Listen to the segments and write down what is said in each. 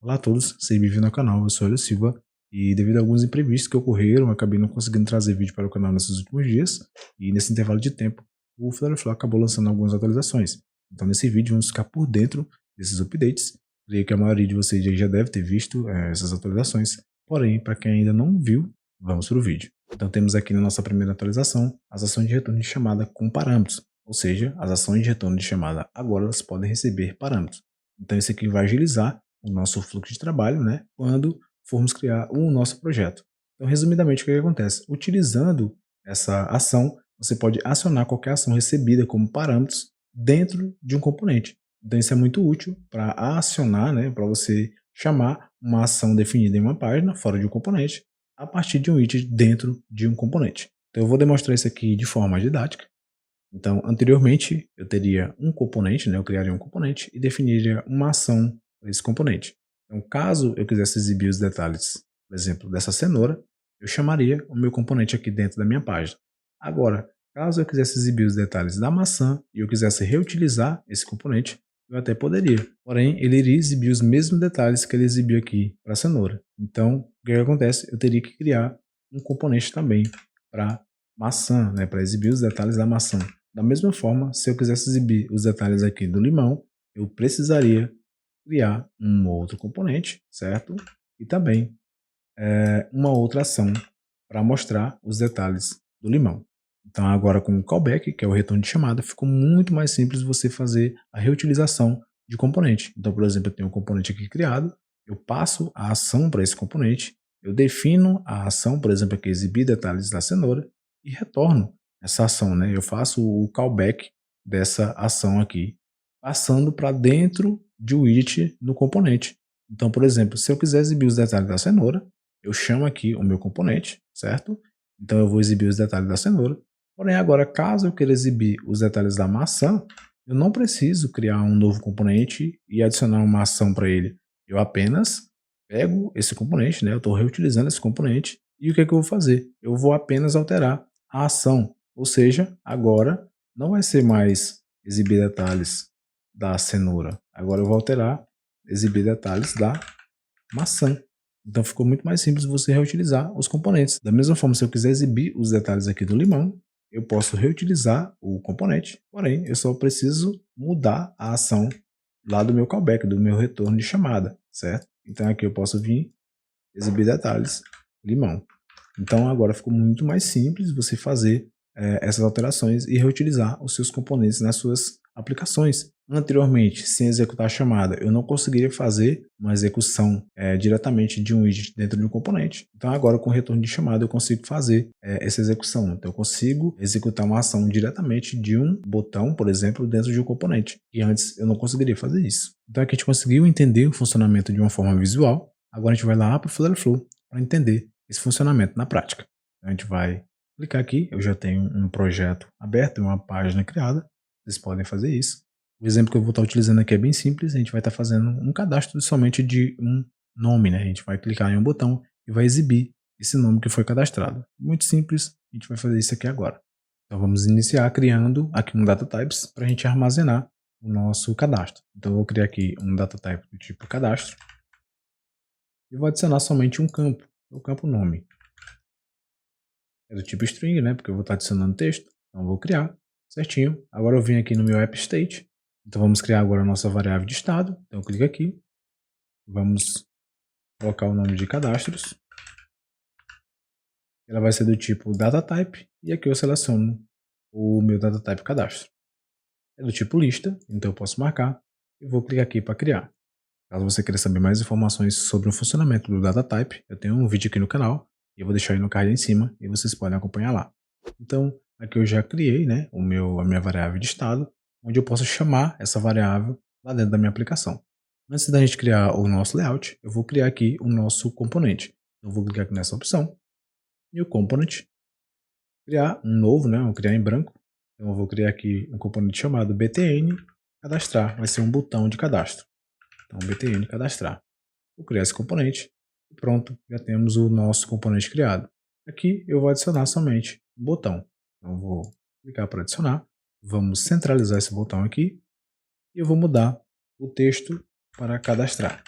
Olá a todos, sejam bem-vindos ao canal, eu sou Hélio Silva e devido a alguns imprevistos que ocorreram, eu acabei não conseguindo trazer vídeo para o canal nesses últimos dias e nesse intervalo de tempo o Flutterflow acabou lançando algumas atualizações. Então nesse vídeo vamos ficar por dentro desses updates. Creio que a maioria de vocês já deve ter visto essas atualizações, porém para quem ainda não viu, vamos para o vídeo. Então temos aqui na nossa primeira atualização as ações de retorno de chamada com parâmetros, ou seja, as ações de retorno de chamada agora elas podem receber parâmetros. Então isso aqui vai agilizar o nosso fluxo de trabalho, né, quando formos criar o nosso projeto. Então, resumidamente, o que acontece? Utilizando essa ação, você pode acionar qualquer ação recebida como parâmetros dentro de um componente. Então, isso é muito útil para acionar, né, para você chamar uma ação definida em uma página, fora de um componente, a partir de um item dentro de um componente. Então, eu vou demonstrar isso aqui de forma didática. Então, anteriormente, eu teria um componente, né, eu criaria um componente e definiria uma ação para esse componente. Então, caso eu quisesse exibir os detalhes, por exemplo, dessa cenoura, eu chamaria o meu componente aqui dentro da minha página. Agora, caso eu quisesse exibir os detalhes da maçã e eu quisesse reutilizar esse componente, eu até poderia. Porém, ele iria exibir os mesmos detalhes que ele exibiu aqui para a cenoura. Então, o que acontece? Eu teria que criar um componente também para maçã, né, para exibir os detalhes da maçã. Da mesma forma, se eu quisesse exibir os detalhes aqui do limão, eu precisaria criar um outro componente, certo? E também uma outra ação para mostrar os detalhes do limão. Então agora com o callback, que é o retorno de chamada, ficou muito mais simples você fazer a reutilização de componente. Então, por exemplo, eu tenho um componente aqui criado, eu passo a ação para esse componente, eu defino a ação, por exemplo, aqui exibir detalhes da cenoura e retorno essa ação, né? Eu faço o callback dessa ação aqui, passando para dentro de um widget no componente. Então, por exemplo, se eu quiser exibir os detalhes da cenoura, eu chamo aqui o meu componente, certo? Então eu vou exibir os detalhes da cenoura. Porém, agora, caso eu queira exibir os detalhes da maçã, eu não preciso criar um novo componente e adicionar uma ação para ele. Eu apenas pego esse componente, né? Eu estou reutilizando esse componente e o que é que eu vou fazer? Eu vou apenas alterar a ação. Ou seja, agora não vai ser mais exibir detalhes da cenoura. Agora eu vou alterar exibir detalhes da maçã. Então ficou muito mais simples você reutilizar os componentes. Da mesma forma, se eu quiser exibir os detalhes aqui do limão, eu posso reutilizar o componente, porém eu só preciso mudar a ação lá do meu callback, do meu retorno de chamada, certo? Então aqui eu posso vir exibir detalhes limão. Então agora ficou muito mais simples você fazer essas alterações e reutilizar os seus componentes nas suas aplicações. Anteriormente, sem executar a chamada, eu não conseguiria fazer uma execução diretamente de um widget dentro de um componente. Então agora com o retorno de chamada eu consigo fazer essa execução. Então eu consigo executar uma ação diretamente de um botão, por exemplo, dentro de um componente. E antes eu não conseguiria fazer isso. Então aqui a gente conseguiu entender o funcionamento de uma forma visual. Agora a gente vai lá para o Flutterflow para entender esse funcionamento na prática. Então, a gente vai clicar aqui, eu já tenho um projeto aberto, uma página criada, vocês podem fazer isso. O exemplo que eu vou estar utilizando aqui é bem simples, a gente vai estar fazendo um cadastro somente de um nome, né? A gente vai clicar em um botão e vai exibir esse nome que foi cadastrado. Muito simples, a gente vai fazer isso aqui agora. Então vamos iniciar criando aqui um data types para a gente armazenar o nosso cadastro. Então eu vou criar aqui um data type do tipo cadastro e vou adicionar somente um campo, o campo nome. É do tipo string, né? Porque eu vou estar adicionando texto. Então eu vou criar certinho. Agora eu venho aqui no meu app state. Então vamos criar agora a nossa variável de estado. Então eu clico aqui. Vamos colocar o nome de cadastros. Ela vai ser do tipo data type. E aqui eu seleciono o meu data type cadastro. É do tipo lista. Então eu posso marcar. E vou clicar aqui para criar. Caso você queira saber mais informações sobre o funcionamento do data type, eu tenho um vídeo aqui no canal. E eu vou deixar aí no card em cima. E vocês podem acompanhar lá. Então, aqui eu já criei, né, a minha variável de estado, onde eu posso chamar essa variável lá dentro da minha aplicação. Antes da gente criar o nosso layout, eu vou criar aqui o nosso componente. Eu vou clicar aqui nessa opção, e o component, criar um novo, né, vou criar em branco. Então eu vou criar aqui um componente chamado btn cadastrar, vai ser um botão de cadastro. Então btn cadastrar. Vou criar esse componente, e pronto, já temos o nosso componente criado. Aqui eu vou adicionar somente um botão. Então, eu vou clicar para adicionar. Vamos centralizar esse botão aqui. E eu vou mudar o texto para cadastrar.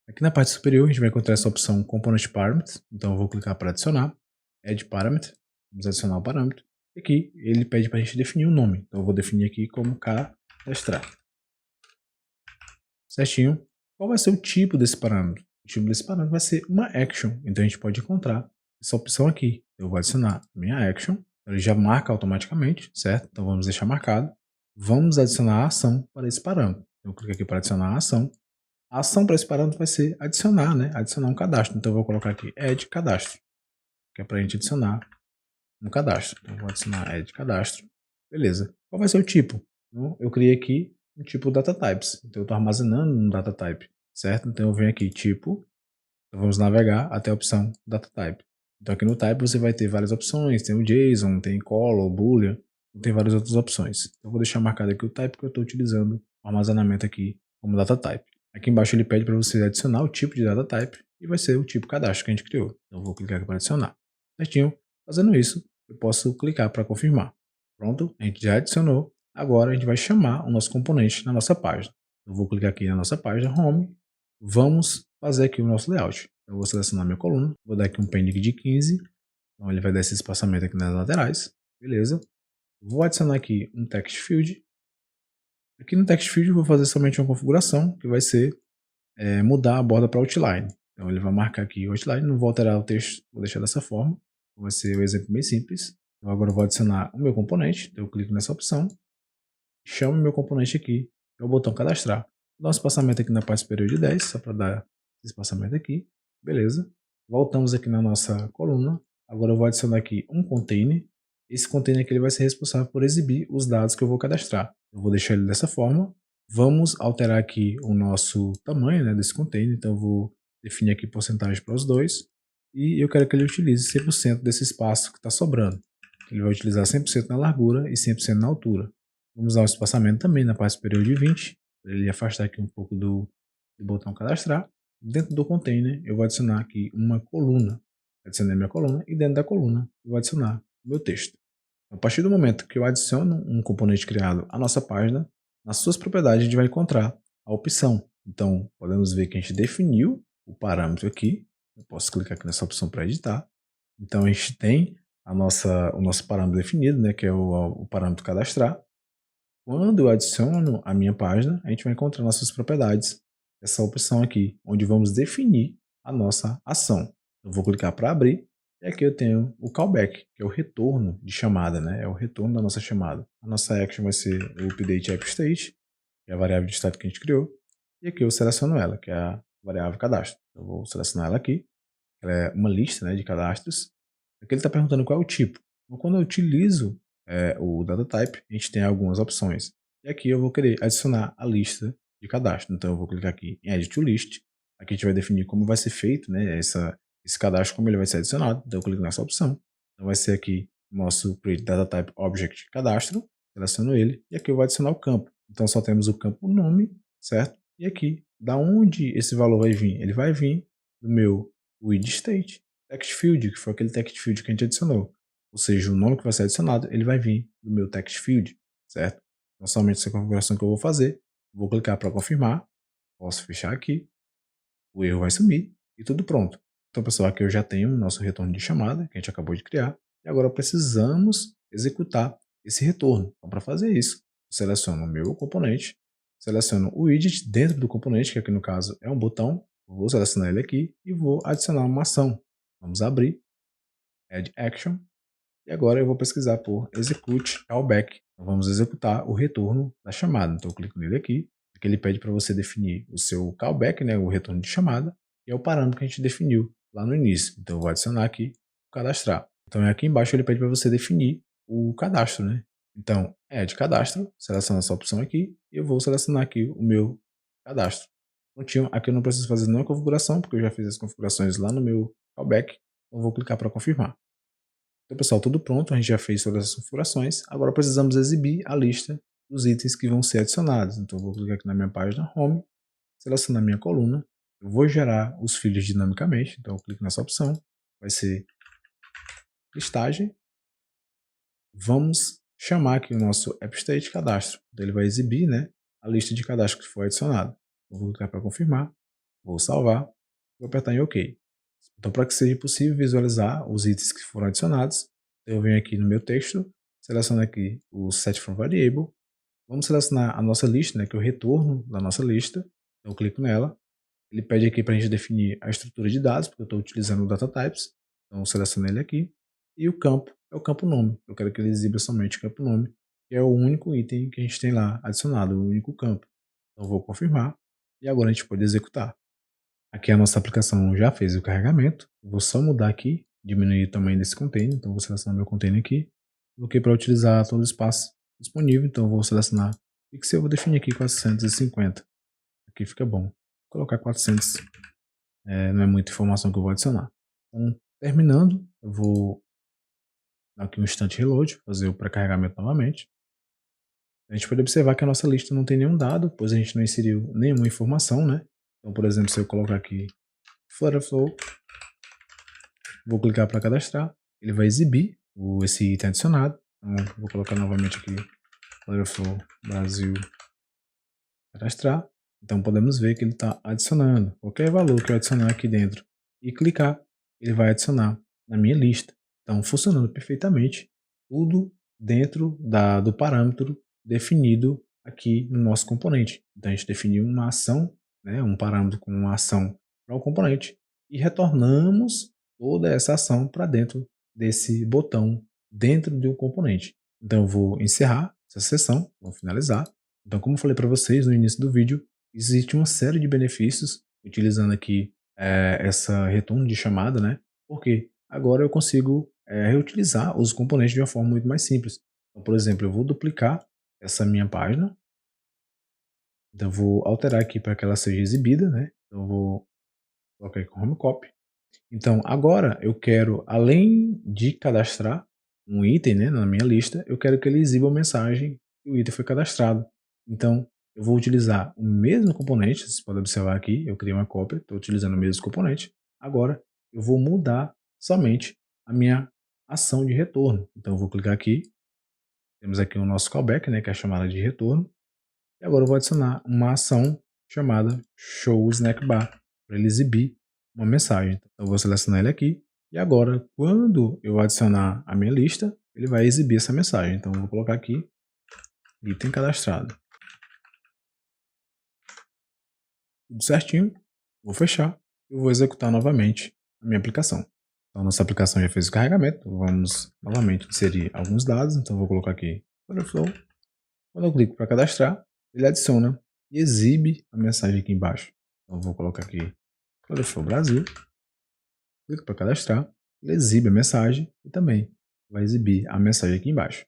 Aqui na parte superior a gente vai encontrar essa opção Component Parameters, então eu vou clicar para adicionar, Add Parameter, vamos adicionar o parâmetro, e aqui ele pede para a gente definir o nome, então eu vou definir aqui como cadastrar. Certinho. Qual vai ser o tipo desse parâmetro? O tipo desse parâmetro vai ser uma action, então a gente pode encontrar essa opção aqui. Eu vou adicionar minha action, ele já marca automaticamente, certo? Então vamos deixar marcado. Vamos adicionar a ação para esse parâmetro. Eu clico aqui para adicionar a ação. A ação para esse parâmetro vai ser adicionar, né? Adicionar um cadastro. Então eu vou colocar aqui add cadastro, que é para a gente adicionar um cadastro. Então eu vou adicionar add cadastro. Beleza. Qual vai ser o tipo? Então, eu criei aqui um tipo data types. Então eu estou armazenando um data type, certo? Então eu venho aqui tipo, então vamos navegar até a opção data type. Então aqui no type você vai ter várias opções, tem o JSON, tem color, boolean, tem várias outras opções. Então eu vou deixar marcado aqui o type que eu estou utilizando o armazenamento aqui como data type. Aqui embaixo ele pede para você adicionar o tipo de data type e vai ser o tipo cadastro que a gente criou. Então eu vou clicar aqui para adicionar. Certinho. Fazendo isso, eu posso clicar para confirmar. Pronto, a gente já adicionou. Agora a gente vai chamar o nosso componente na nossa página. Eu vou clicar aqui na nossa página Home. Vamos fazer aqui o nosso layout. Eu vou selecionar minha coluna, vou dar aqui um pending de 15. Então ele vai dar esse espaçamento aqui nas laterais. Beleza. Vou adicionar aqui um text field. Aqui no text field eu vou fazer somente uma configuração, que vai ser mudar a borda para outline. Então ele vai marcar aqui o outline, não vou alterar o texto, vou deixar dessa forma. Vai ser um exemplo bem simples. Então agora eu vou adicionar o meu componente, então eu clico nessa opção, chamo o meu componente aqui, que é o botão cadastrar. Vou dar um espaçamento aqui na parte superior de 10, só para dar esse espaçamento aqui. Beleza. Voltamos aqui na nossa coluna. Agora eu vou adicionar aqui um container. Esse container aqui ele vai ser responsável por exibir os dados que eu vou cadastrar. Eu vou deixar ele dessa forma. Vamos alterar aqui o nosso tamanho, né, desse container. Então eu vou definir aqui porcentagem para os dois. E eu quero que ele utilize 100% desse espaço que está sobrando. Ele vai utilizar 100% na largura e 100% na altura. Vamos dar um espaçamento também na parte superior de 20, para ele afastar aqui um pouco do botão cadastrar. Dentro do container eu vou adicionar aqui uma coluna. Adicionei minha coluna e dentro da coluna eu vou adicionar o meu texto. A partir do momento que eu adiciono um componente criado à nossa página, nas suas propriedades a gente vai encontrar a opção. Então podemos ver que a gente definiu o parâmetro aqui. Eu posso clicar aqui nessa opção para editar. Então a gente tem o nosso parâmetro definido, né, que é o parâmetro cadastrar. Quando eu adiciono a minha página, a gente vai encontrar nas suas propriedades essa opção aqui, onde vamos definir a nossa ação. Eu vou clicar para abrir, e aqui eu tenho o callback, que é o retorno de chamada, né? É o retorno da nossa chamada. A nossa action vai ser o update app state, que é a variável de estado que a gente criou, e aqui eu seleciono ela, que é a variável cadastro. Eu vou selecionar ela aqui, ela é uma lista, né, de cadastros. Aqui ele está perguntando qual é o tipo. Então, quando eu utilizo o data type, a gente tem algumas opções. E aqui eu vou querer adicionar a lista de cadastro. Então eu vou clicar aqui em Add to List. Aqui a gente vai definir como vai ser feito, né, esse cadastro, como ele vai ser adicionado. Então eu clico nessa opção. Então vai ser aqui o nosso Create Data Type Object Cadastro. Seleciono ele. E aqui eu vou adicionar o campo. Então só temos o campo nome, certo? E aqui, da onde esse valor vai vir? Ele vai vir do meu with state text field, que foi aquele text field que a gente adicionou. Ou seja, o nome que vai ser adicionado, ele vai vir do meu text field, certo? Então, somente essa configuração que eu vou fazer. Vou clicar para confirmar. Posso fechar aqui. O erro vai sumir e tudo pronto. Então, pessoal, aqui eu já tenho o nosso retorno de chamada, que a gente acabou de criar. E agora precisamos executar esse retorno. Então, para fazer isso, eu seleciono o meu componente, seleciono o widget dentro do componente, que aqui no caso é um botão. Vou selecionar ele aqui e vou adicionar uma ação. Vamos abrir, Add Action, e agora eu vou pesquisar por Execute Callback. Então, vamos executar o retorno da chamada. Então eu clico nele aqui, porque ele pede para você definir o seu callback, né, o retorno de chamada, e é o parâmetro que a gente definiu lá no início. Então eu vou adicionar aqui o cadastrar. Então aqui embaixo ele pede para você definir o cadastro, né? Então, Add Cadastro, seleciona essa opção aqui, e eu vou selecionar aqui o meu cadastro. Prontinho, aqui eu não preciso fazer nenhuma configuração, porque eu já fiz as configurações lá no meu callback. Então eu vou clicar para confirmar. Então, pessoal, tudo pronto, a gente já fez todas as configurações. Agora precisamos exibir a lista dos itens que vão ser adicionados. Então, eu vou clicar aqui na minha página Home, selecionar a minha coluna. Eu vou gerar os fields dinamicamente, então eu clico nessa opção. Vai ser listagem. Vamos chamar aqui o nosso AppState cadastro. Então, ele vai exibir, né, a lista de cadastro que foi adicionado. Eu vou clicar para confirmar. Vou salvar, vou apertar em OK. Então, para que seja possível visualizar os itens que foram adicionados, eu venho aqui no meu texto, seleciono aqui o Set from Variable, vamos selecionar a nossa lista, né, que é o retorno da nossa lista, então eu clico nela, ele pede aqui para a gente definir a estrutura de dados, porque eu estou utilizando o Data Types, então eu seleciono ele aqui, e o campo é o campo nome, eu quero que ele exiba somente o campo nome, que é o único item que a gente tem lá adicionado, o único campo. Então eu vou confirmar, e agora a gente pode executar. Aqui a nossa aplicação já fez o carregamento. Vou só mudar aqui, diminuir o tamanho desse container. Então vou selecionar meu container aqui. Coloquei para utilizar todo o espaço disponível. Então vou selecionar pixel. Vou definir aqui 450. Aqui fica bom. Vou colocar 400. Não é muita informação que eu vou adicionar. Então, terminando, eu vou dar aqui um instante reload, fazer o pré-carregamento novamente. A gente pode observar que a nossa lista não tem nenhum dado, pois a gente não inseriu nenhuma informação, né? Então, por exemplo, se eu colocar aqui Flutterflow, vou clicar para cadastrar, ele vai exibir esse item adicionado. Então, vou colocar novamente aqui Flutterflow Brasil cadastrar. Então podemos ver que ele está adicionando qualquer valor que eu adicionar aqui dentro e clicar, ele vai adicionar na minha lista. Então funcionando perfeitamente, tudo dentro do parâmetro definido aqui no nosso componente. Então a gente definiu uma ação, né, um parâmetro com uma ação para o componente e retornamos toda essa ação para dentro desse botão dentro de um componente. Então eu vou encerrar essa sessão, vou finalizar. Então, como eu falei para vocês no início do vídeo, existe uma série de benefícios utilizando aqui essa retorno de chamada, né? Porque agora eu consigo reutilizar os componentes de uma forma muito mais simples. Então, por exemplo, eu vou duplicar essa minha página. Então, eu vou alterar aqui para que ela seja exibida, né? Então, eu vou colocar aqui com home copy. Então, agora eu quero, além de cadastrar um item, né, na minha lista, eu quero que ele exiba uma mensagem que o item foi cadastrado. Então, eu vou utilizar o mesmo componente, vocês podem observar aqui, eu criei uma cópia, estou utilizando o mesmo componente. Agora, eu vou mudar somente a minha ação de retorno. Então, eu vou clicar aqui, temos aqui o nosso callback, né, que é a chamada de retorno. E agora eu vou adicionar uma ação chamada show snack bar, para ele exibir uma mensagem. Então, eu vou selecionar ele aqui. E agora, quando eu adicionar a minha lista, ele vai exibir essa mensagem. Então, eu vou colocar aqui, item cadastrado. Tudo certinho. Vou fechar. E vou executar novamente a minha aplicação. Então, nossa aplicação já fez o carregamento. Vamos novamente inserir alguns dados. Então, eu vou colocar aqui Flutterflow. Quando eu clico para cadastrar, ele adiciona e exibe a mensagem aqui embaixo. Então, eu vou colocar aqui Flutterflow Brasil. Clico para cadastrar, ele exibe a mensagem e também vai exibir a mensagem aqui embaixo.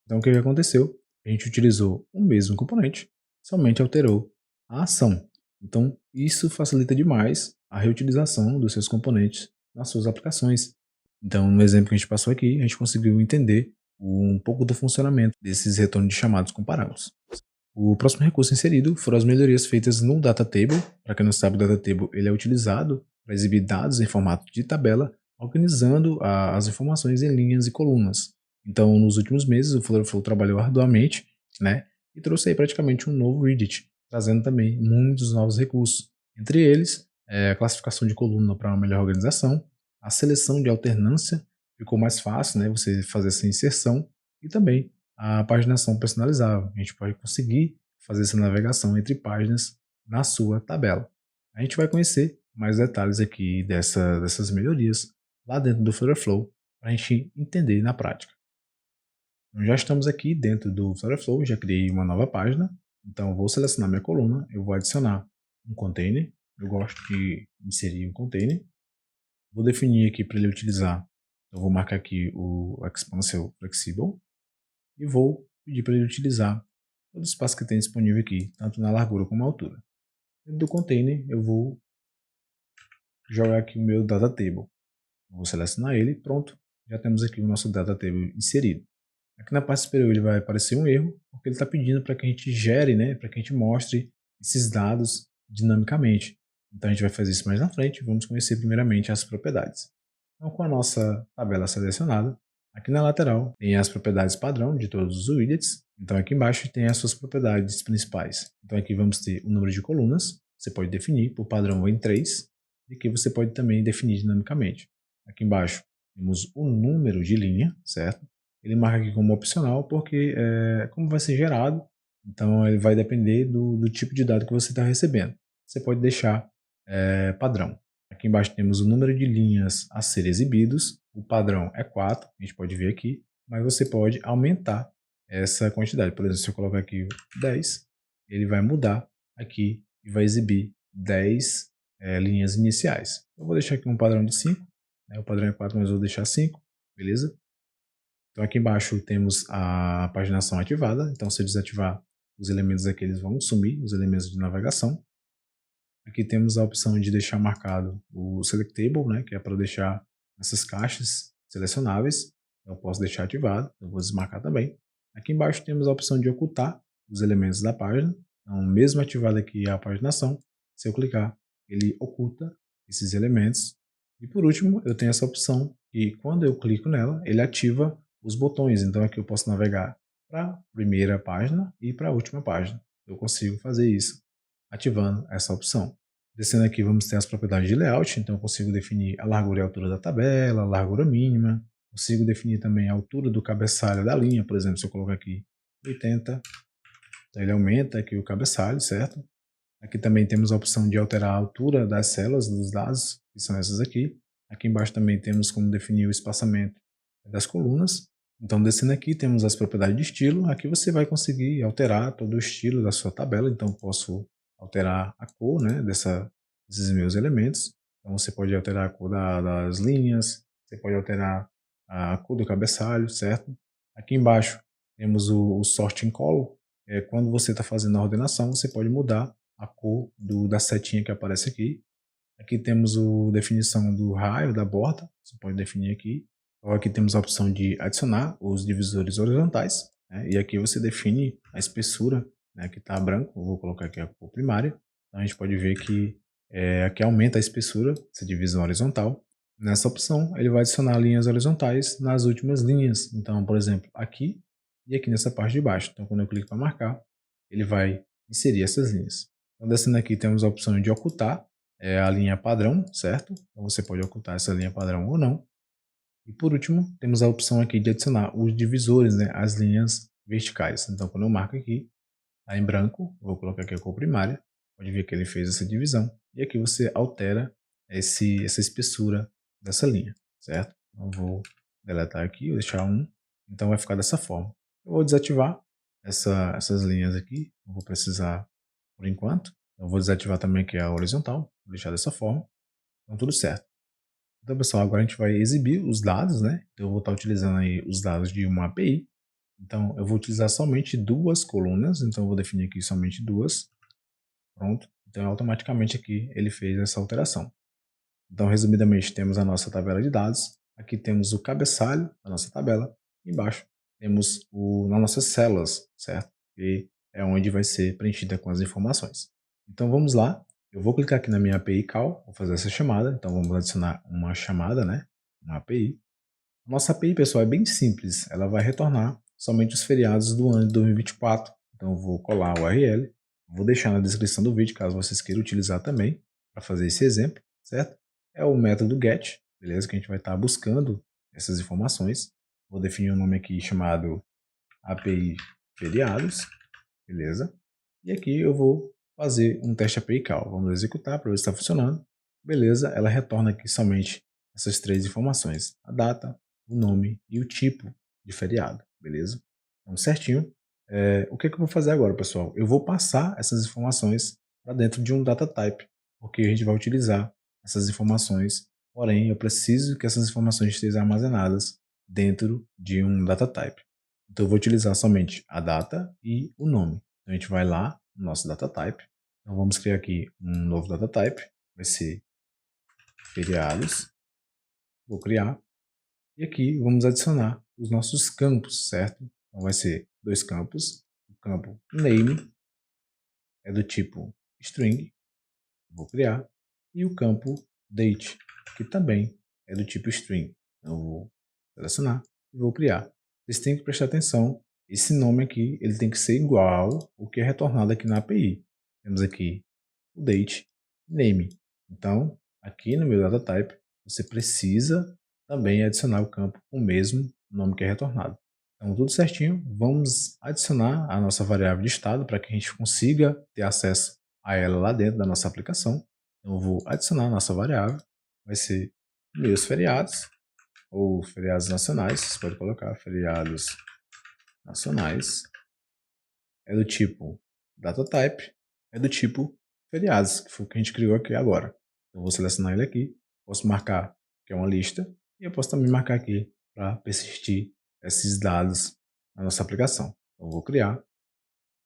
Então o que aconteceu? A gente utilizou o mesmo componente, somente alterou a ação. Então isso facilita demais a reutilização dos seus componentes nas suas aplicações. Então no exemplo que a gente passou aqui, a gente conseguiu entender um pouco do funcionamento desses retornos de chamados com parâmetros. O próximo recurso inserido foram as melhorias feitas no Data Table. Para quem não sabe, o Data Table ele é utilizado para exibir dados em formato de tabela, organizando as informações em linhas e colunas. Então, nos últimos meses, o Flutterflow trabalhou arduamente, né, e trouxe aí praticamente um novo widget, trazendo também muitos novos recursos. Entre eles, a classificação de coluna para uma melhor organização, a seleção de alternância, ficou mais fácil, né, você fazer essa inserção, e também a paginação personalizável. A gente pode conseguir fazer essa navegação entre páginas na sua tabela. A gente vai conhecer mais detalhes aqui dessas melhorias lá dentro do Flutterflow para a gente entender na prática. Então, já estamos aqui dentro do Flutterflow, já criei uma nova página. Então eu vou selecionar minha coluna, eu vou adicionar um container. Eu gosto de inserir um container. Vou definir aqui para ele utilizar. Eu vou marcar aqui o Expansel Flexible. E vou pedir para ele utilizar todo o espaço que tem disponível aqui, tanto na largura como na altura. Dentro do container eu vou jogar aqui o meu Data Table. Vou selecionar ele, pronto. Já temos aqui o nosso Data Table inserido. Aqui na parte superior ele vai aparecer um erro, porque ele está pedindo para que a gente gere, né, para que a gente mostre esses dados dinamicamente. Então a gente vai fazer isso mais na frente, vamos conhecer primeiramente as propriedades. Então com a nossa tabela selecionada, aqui na lateral tem as propriedades padrão de todos os widgets. Então aqui embaixo tem as suas propriedades principais. Então aqui vamos ter o número de colunas. você pode definir, por padrão em 3, e aqui você pode também definir dinamicamente. Aqui embaixo temos o número de linha, certo? Ele marca aqui como opcional porque como vai ser gerado, então ele vai depender do tipo de dado que você está recebendo. Você pode deixar padrão. Aqui embaixo temos o número de linhas a ser exibidos, o padrão é 4, a gente pode ver aqui, mas você pode aumentar essa quantidade. Por exemplo, se eu colocar aqui 10, ele vai mudar aqui e vai exibir 10 linhas iniciais. Eu vou deixar aqui um padrão de 5, o padrão é 4, mas eu vou deixar 5, beleza? Então aqui embaixo temos a paginação ativada, então se eu desativar os elementos aqui, eles vão sumir, os elementos de navegação. Aqui temos a opção de deixar marcado o Selectable, né, que é para deixar essas caixas selecionáveis. Eu posso deixar ativado, eu vou desmarcar também. Aqui embaixo temos a opção de ocultar os elementos da página. Então, mesmo ativada aqui a paginação, se eu clicar, ele oculta esses elementos. E por último, eu tenho essa opção e quando eu clico nela, ele ativa os botões. Então aqui eu posso navegar para a primeira página e para a última página. Eu consigo fazer isso ativando essa opção. Descendo aqui, vamos ter as propriedades de layout, então eu consigo definir a largura e a altura da tabela, a largura mínima, consigo definir também a altura do cabeçalho da linha, por exemplo, se eu colocar aqui 80, então ele aumenta aqui o cabeçalho, certo? Aqui também temos a opção de alterar a altura das células dos dados, que são essas aqui. Aqui embaixo também temos como definir o espaçamento das colunas. Então, descendo aqui, temos as propriedades de estilo. Aqui você vai conseguir alterar todo o estilo da sua tabela, então posso alterar a cor, né, desses meus elementos. Então você pode alterar a cor das linhas, você pode alterar a cor do cabeçalho, certo? Aqui embaixo temos o Sorting Color. Quando você está fazendo a ordenação, você pode mudar a cor da setinha que aparece aqui. Aqui temos a definição do raio da borda, você pode definir aqui. Então, aqui temos a opção de adicionar os divisores horizontais, né? E aqui você define a espessura, né, que está branco. Eu vou colocar aqui a cor primária. Então a gente pode ver que aqui aumenta a espessura, essa divisão horizontal. Nessa opção ele vai adicionar linhas horizontais nas últimas linhas. Então, por exemplo, aqui e aqui nessa parte de baixo. Então quando eu clico para marcar, ele vai inserir essas linhas. Então descendo aqui temos a opção de ocultar a linha padrão, certo? Então você pode ocultar essa linha padrão ou não. E por último, temos a opção aqui de adicionar os divisores, né, as linhas verticais. Então quando eu marco aqui, está em branco, vou colocar aqui a cor primária, pode ver que ele fez essa divisão. E aqui você altera essa espessura dessa linha, certo? Então vou deletar aqui, vou deixar 1, então vai ficar dessa forma. Eu vou desativar essas linhas aqui, não vou precisar por enquanto. Eu vou desativar também aqui a horizontal, vou deixar dessa forma. Então tudo certo. Então pessoal, agora a gente vai exibir os dados, né? Então eu vou estar utilizando aí os dados de uma API. Então eu vou utilizar somente duas colunas, então eu vou definir aqui somente duas. Pronto. Então automaticamente aqui ele fez essa alteração. Então resumidamente temos a nossa tabela de dados. Aqui temos o cabeçalho da nossa tabela. Embaixo temos nas nossas células, certo? Que é onde vai ser preenchida com as informações. Então vamos lá, eu vou clicar aqui na minha API Call, vou fazer essa chamada, então vamos adicionar uma chamada, né, uma API. A nossa API, pessoal, é bem simples, ela vai retornar somente os feriados do ano de 2024. Então eu vou colar o URL, vou deixar na descrição do vídeo, caso vocês queiram utilizar também, para fazer esse exemplo, certo? É o método GET, beleza, que a gente vai estar buscando essas informações. Vou definir um nome aqui chamado API feriados, beleza? E aqui eu vou fazer um teste API Call. Vamos executar para ver se está funcionando. Beleza, ela retorna aqui somente essas três informações: a data, o nome e o tipo de feriado, beleza? Então, certinho. O que eu vou fazer agora, pessoal? Eu vou passar essas informações para dentro de um data type, porque a gente vai utilizar essas informações, porém eu preciso que essas informações estejam armazenadas dentro de um data type. Então eu vou utilizar somente a data e o nome. Então a gente vai lá no nosso data type. Então vamos criar aqui um novo data type, vai ser feriados. Vou criar. E aqui vamos adicionar os nossos campos, certo? Então vai ser dois campos. O campo name é do tipo string, vou criar. E o campo date, que também é do tipo string. Então eu vou selecionar e vou criar. Vocês têm que prestar atenção, esse nome aqui ele tem que ser igual ao que é retornado aqui na API. Temos aqui o date, name. Então, aqui no meu data type, você precisa também adicionar o campo com o mesmo nome que é retornado. Então, tudo certinho, vamos adicionar a nossa variável de estado para que a gente consiga ter acesso a ela lá dentro da nossa aplicação. Então, eu vou adicionar a nossa variável, vai ser meus feriados, ou feriados nacionais, você pode colocar feriados nacionais, é do tipo data type, é do tipo feriados, que foi o que a gente criou aqui agora. Eu vou selecionar ele aqui, posso marcar que é uma lista, e eu posso também marcar aqui para persistir esses dados na nossa aplicação. Então, eu vou criar.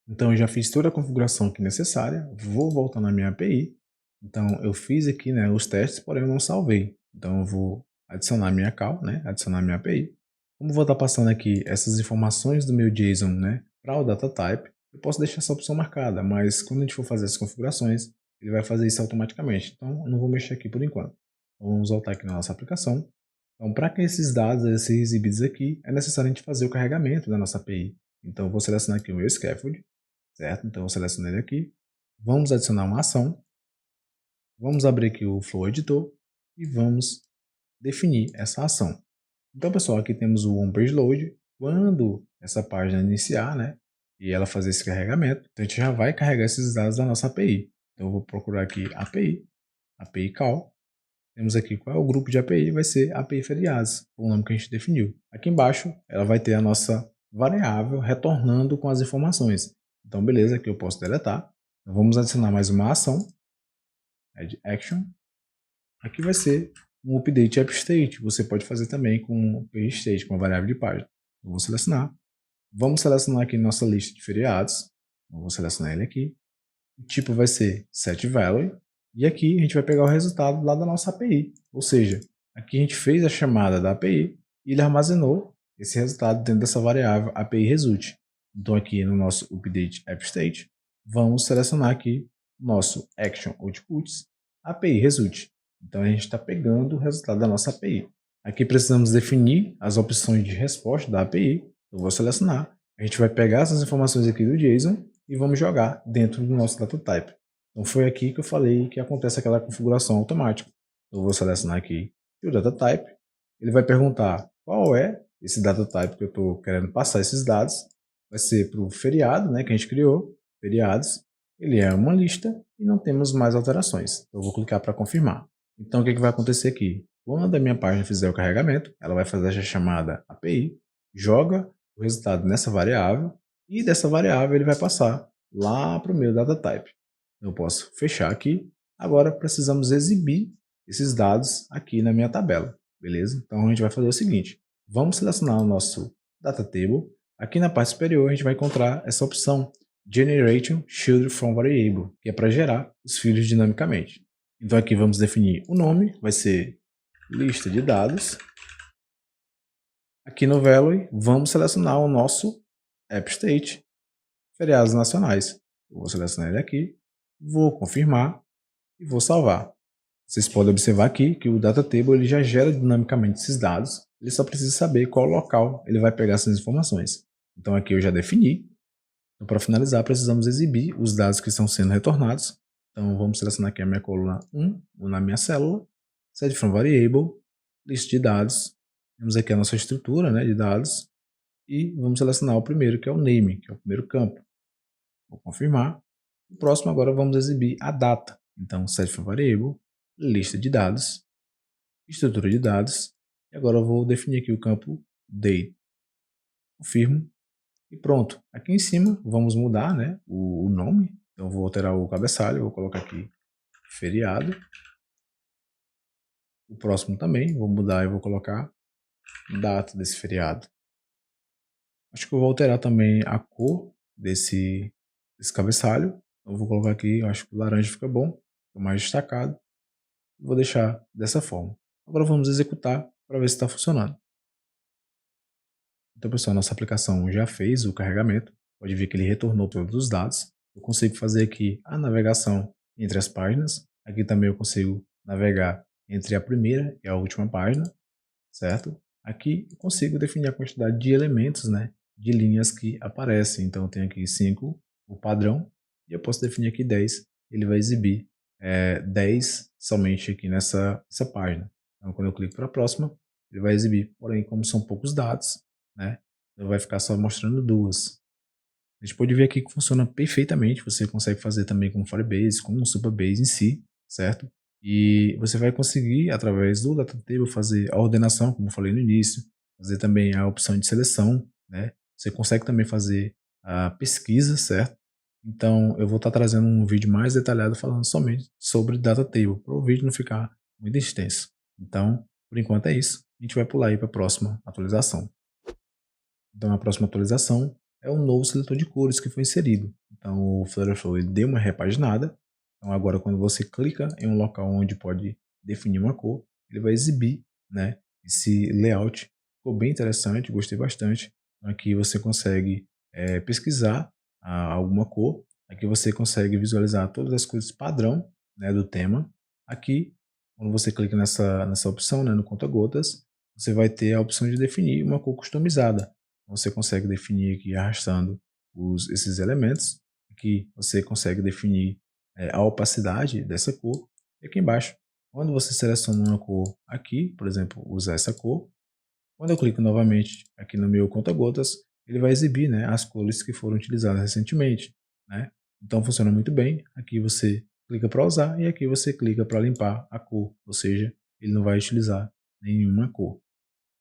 Então, eu já fiz toda a configuração aqui necessária, vou voltar na minha API. Então, eu fiz aqui, né, os testes, porém eu não salvei. Então, eu vou adicionar minha call, né, adicionar minha API. Como eu vou estar passando aqui essas informações do meu JSON, né, para o data type, eu posso deixar essa opção marcada, mas quando a gente for fazer as configurações, ele vai fazer isso automaticamente. Então, eu não vou mexer aqui por enquanto. Então, vamos voltar aqui na nossa aplicação. Então, para que esses dados sejam exibidos aqui, é necessário a gente fazer o carregamento da nossa API. Então, eu vou selecionar aqui o meu scaffold, certo? Então, eu seleciono ele aqui. Vamos adicionar uma ação. Vamos abrir aqui o Flow Editor e vamos definir essa ação. Então, pessoal, aqui temos o OnPageLoad. Quando essa página iniciar, né, e ela fazer esse carregamento, então a gente já vai carregar esses dados da nossa API. Então, eu vou procurar aqui API Call. Temos aqui qual é o grupo de API, vai ser API Feriados, o nome que a gente definiu. Aqui embaixo, ela vai ter a nossa variável retornando com as informações. Então, beleza, aqui eu posso deletar. Então, vamos adicionar mais uma ação, add action. Aqui vai ser um update app state. Você pode fazer também com page state, com a variável de página. Eu vou selecionar. Vamos selecionar aqui nossa lista de feriados. Eu vou selecionar ele aqui. O tipo vai ser setValue. E aqui a gente vai pegar o resultado lá da nossa API. Ou seja, aqui a gente fez a chamada da API e ele armazenou esse resultado dentro dessa variável API result. Então aqui no nosso update app state, vamos selecionar aqui nosso action outputs API result. Então a gente está pegando o resultado da nossa API. Aqui precisamos definir as opções de resposta da API. Eu vou selecionar. A gente vai pegar essas informações aqui do JSON e vamos jogar dentro do nosso data type. Então foi aqui que eu falei que acontece aquela configuração automática. Eu vou selecionar aqui o data type. Ele vai perguntar qual é esse data type que eu estou querendo passar esses dados. Vai ser para o feriado, né, que a gente criou, feriados. Ele é uma lista e não temos mais alterações. Então eu vou clicar para confirmar. Então o que vai acontecer aqui? Quando a minha página fizer o carregamento, ela vai fazer essa chamada API, joga o resultado nessa variável e dessa variável ele vai passar lá para o meu data type. Eu posso fechar aqui. Agora precisamos exibir esses dados aqui na minha tabela, beleza? Então a gente vai fazer o seguinte, vamos selecionar o nosso data table. Aqui na parte superior a gente vai encontrar essa opção Generation Children from Variable, que é para gerar os filhos dinamicamente. Então aqui vamos definir o nome, vai ser lista de dados. Aqui no Value, vamos selecionar o nosso App State, feriados nacionais. Eu vou selecionar ele aqui, vou confirmar e vou salvar. Vocês podem observar aqui que o Data Table ele já gera dinamicamente esses dados, ele só precisa saber qual local ele vai pegar essas informações. Então aqui eu já defini. Então, para finalizar, precisamos exibir os dados que estão sendo retornados. Então vamos selecionar aqui a minha coluna 1, ou na minha célula, set from variable, lista de dados. Temos aqui a nossa estrutura, né, de dados e vamos selecionar o primeiro, que é o name, que é o primeiro campo. Vou confirmar. O próximo agora vamos exibir a data. Então set from variable, lista de dados, estrutura de dados. E agora eu vou definir aqui o campo date. Confirmo. E pronto. Aqui em cima vamos mudar, né, o nome. Então vou alterar o cabeçalho, vou colocar aqui feriado. O próximo também, vou mudar e vou colocar data desse feriado. Acho que eu vou alterar também a cor desse cabeçalho. Eu vou colocar aqui, eu acho que o laranja fica bom, fica mais destacado. Vou deixar dessa forma. Agora vamos executar para ver se está funcionando. Então, pessoal, nossa aplicação já fez o carregamento. Pode ver que ele retornou todos os dados. Eu consigo fazer aqui a navegação entre as páginas. Aqui também eu consigo navegar entre a primeira e a última página, certo? Aqui eu consigo definir a quantidade de elementos, né, de linhas que aparecem. Então eu tenho aqui 5, o padrão, e eu posso definir aqui 10 ele vai exibir 10 somente aqui nessa página. Então, quando eu clico para a próxima, ele vai exibir, porém, como são poucos dados, né, ele vai ficar só mostrando 2. A gente pode ver aqui que funciona perfeitamente, você consegue fazer também com o Firebase, com o Supabase em si, certo? E você vai conseguir, através do Data Table, fazer a ordenação, como eu falei no início, fazer também a opção de seleção, né? Você consegue também fazer a pesquisa, certo? Então, eu vou estar trazendo um vídeo mais detalhado falando somente sobre Data Table, para o vídeo não ficar muito extenso. Então, por enquanto é isso. A gente vai pular aí para a próxima atualização. Então, a próxima atualização é o novo seletor de cores que foi inserido. Então, o Flutterflow ele deu uma repaginada. Então, agora, quando você clica em um local onde pode definir uma cor, ele vai exibir, né, esse layout. Ficou bem interessante, gostei bastante. Então, aqui você consegue pesquisar alguma cor. Aqui você consegue visualizar todas as cores padrão, né, do tema. Aqui, quando você clica nessa opção, né, no conta-gotas, você vai ter a opção de definir uma cor customizada. Você consegue definir aqui arrastando esses elementos. Aqui você consegue definir a opacidade dessa cor. E aqui embaixo, quando você seleciona uma cor aqui, por exemplo, usar essa cor, quando eu clico novamente aqui no meu conta-gotas, ele vai exibir, né, as cores que foram utilizadas recentemente, né? Então funciona muito bem. Aqui você clica para usar e aqui você clica para limpar a cor, ou seja, ele não vai utilizar nenhuma cor.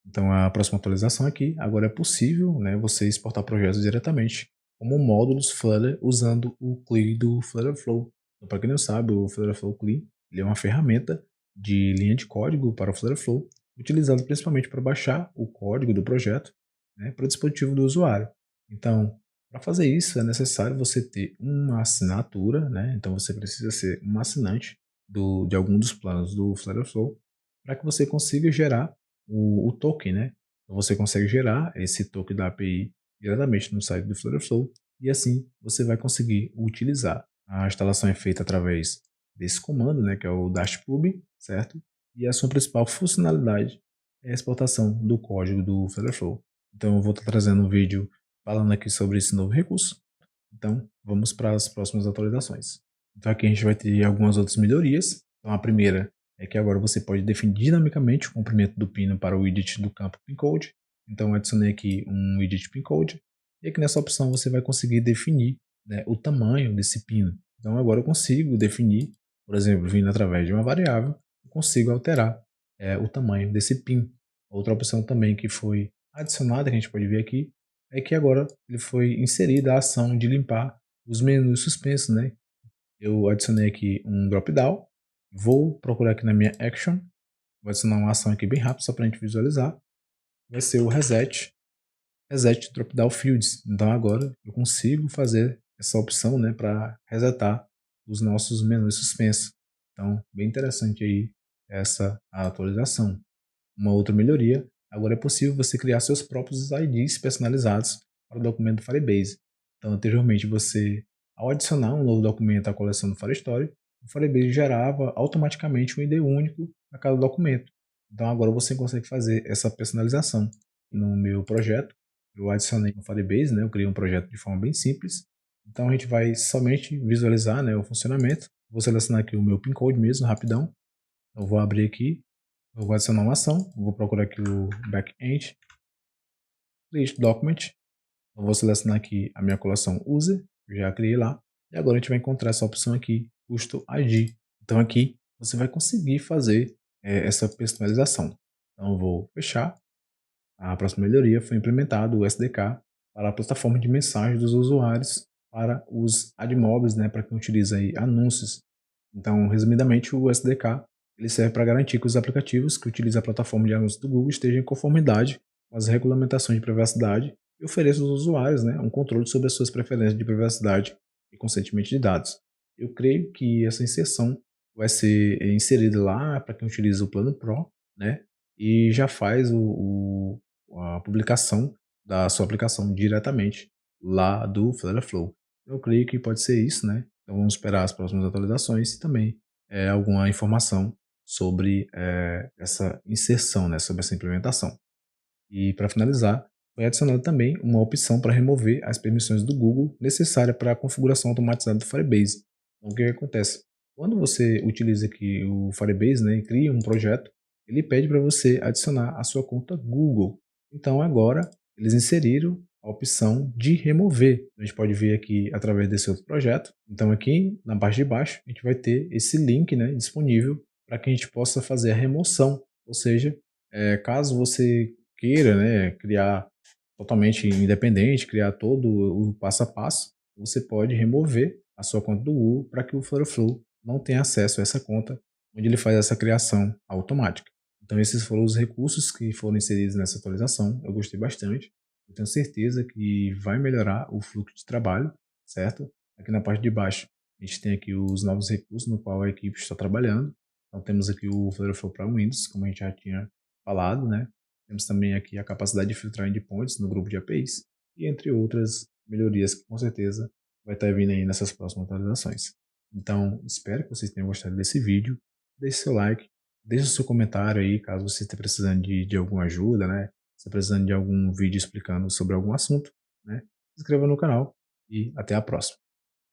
Então a próxima atualização aqui, agora é possível, né, você exportar projetos diretamente como módulos Flutter usando o CLI do Flutterflow. Então, para quem não sabe, o Flutterflow CLI ele é uma ferramenta de linha de código para o Flutterflow, utilizado principalmente para baixar o código do projeto, né, para o dispositivo do usuário. Então, para fazer isso é necessário você ter uma assinatura, né, então você precisa ser um assinante de algum dos planos do Flutterflow para que você consiga gerar o token, né? Então você consegue gerar esse token da API diretamente no site do Flutterflow e assim você vai conseguir utilizar. A instalação é feita através desse comando, né, que é o dashpub, certo? E a sua principal funcionalidade é a exportação do código do Flutterflow. Então eu vou estar trazendo um vídeo falando aqui sobre esse novo recurso. Então vamos para as próximas atualizações. Então aqui a gente vai ter algumas outras melhorias. Então a primeira é que agora você pode definir dinamicamente o comprimento do pino para o widget do campo pincode. Então eu adicionei aqui um widget pincode e aqui nessa opção você vai conseguir definir, né, o tamanho desse pino. Então agora eu consigo definir, por exemplo, vindo através de uma variável, eu consigo alterar o tamanho desse pin. Outra opção também que foi adicionada, que a gente pode ver aqui, é que agora ele foi inserida a ação de limpar os menus suspensos, né? Eu adicionei aqui um drop-down. Vou procurar aqui na minha action. Vou adicionar uma ação aqui bem rápida, só para a gente visualizar. Vai ser o reset drop-down fields. Então agora eu consigo fazer essa opção, né, para resetar os nossos menus suspensos. Então, bem interessante aí essa atualização. Uma outra melhoria, agora é possível você criar seus próprios IDs personalizados para o documento do Firebase. Então, anteriormente, ao adicionar um novo documento à coleção do Firestore, o Firebase gerava automaticamente um ID único a cada documento. Então, agora você consegue fazer essa personalização. No meu projeto, eu adicionei no Firebase, né, eu criei um projeto de forma bem simples. Então, a gente vai somente visualizar, né, o funcionamento. Vou selecionar aqui o meu pin code mesmo, rapidão. Eu vou abrir aqui. Eu vou adicionar uma ação, vou procurar aqui o backend, list document, eu vou selecionar aqui a minha coleção user, já criei lá, e agora a gente vai encontrar essa opção aqui, custo ID. Então aqui você vai conseguir fazer essa personalização. Então eu vou fechar. A próxima melhoria foi implementado o SDK para a plataforma de mensagem dos usuários para os admobs, né, para quem utiliza aí anúncios. Então, resumidamente, o SDK ele serve para garantir que os aplicativos que utilizam a plataforma de anúncios do Google estejam em conformidade com as regulamentações de privacidade e ofereçam aos usuários, né, um controle sobre as suas preferências de privacidade e consentimento de dados. Eu creio que essa inserção vai ser inserida lá para quem utiliza o plano Pro, né, e já faz a publicação da sua aplicação diretamente lá do Flutterflow. Eu creio que pode ser isso, né? Então vamos esperar as próximas atualizações e também alguma informação sobre essa inserção, né? Sobre essa implementação. E para finalizar, foi adicionada também uma opção para remover as permissões do Google necessária para a configuração automatizada do Firebase. Então, o que que acontece? Quando você utiliza aqui o Firebase, né, e cria um projeto, ele pede para você adicionar a sua conta Google. Então, agora, eles inseriram a opção de remover. A gente pode ver aqui através desse outro projeto. Então, aqui na parte de baixo, a gente vai ter esse link, né, disponível para que a gente possa fazer a remoção. Ou seja, caso você queira, né, criar totalmente independente, criar todo o passo a passo, você pode remover a sua conta do Google para que o Flowflow não tenha acesso a essa conta, onde ele faz essa criação automática. Então esses foram os recursos que foram inseridos nessa atualização, eu gostei bastante, eu tenho certeza que vai melhorar o fluxo de trabalho, certo? Aqui na parte de baixo, a gente tem aqui os novos recursos no qual a equipe está trabalhando. Então temos aqui o Flowflow para Windows, como a gente já tinha falado, né? Temos também aqui a capacidade de filtrar endpoints no grupo de APIs e entre outras melhorias que com certeza vai estar vindo aí nessas próximas atualizações. Então, espero que vocês tenham gostado desse vídeo. Deixe seu like, deixe o seu comentário aí caso você esteja precisando de alguma ajuda, né? Se precisando de algum vídeo explicando sobre algum assunto, né? Se inscreva no canal e até a próxima.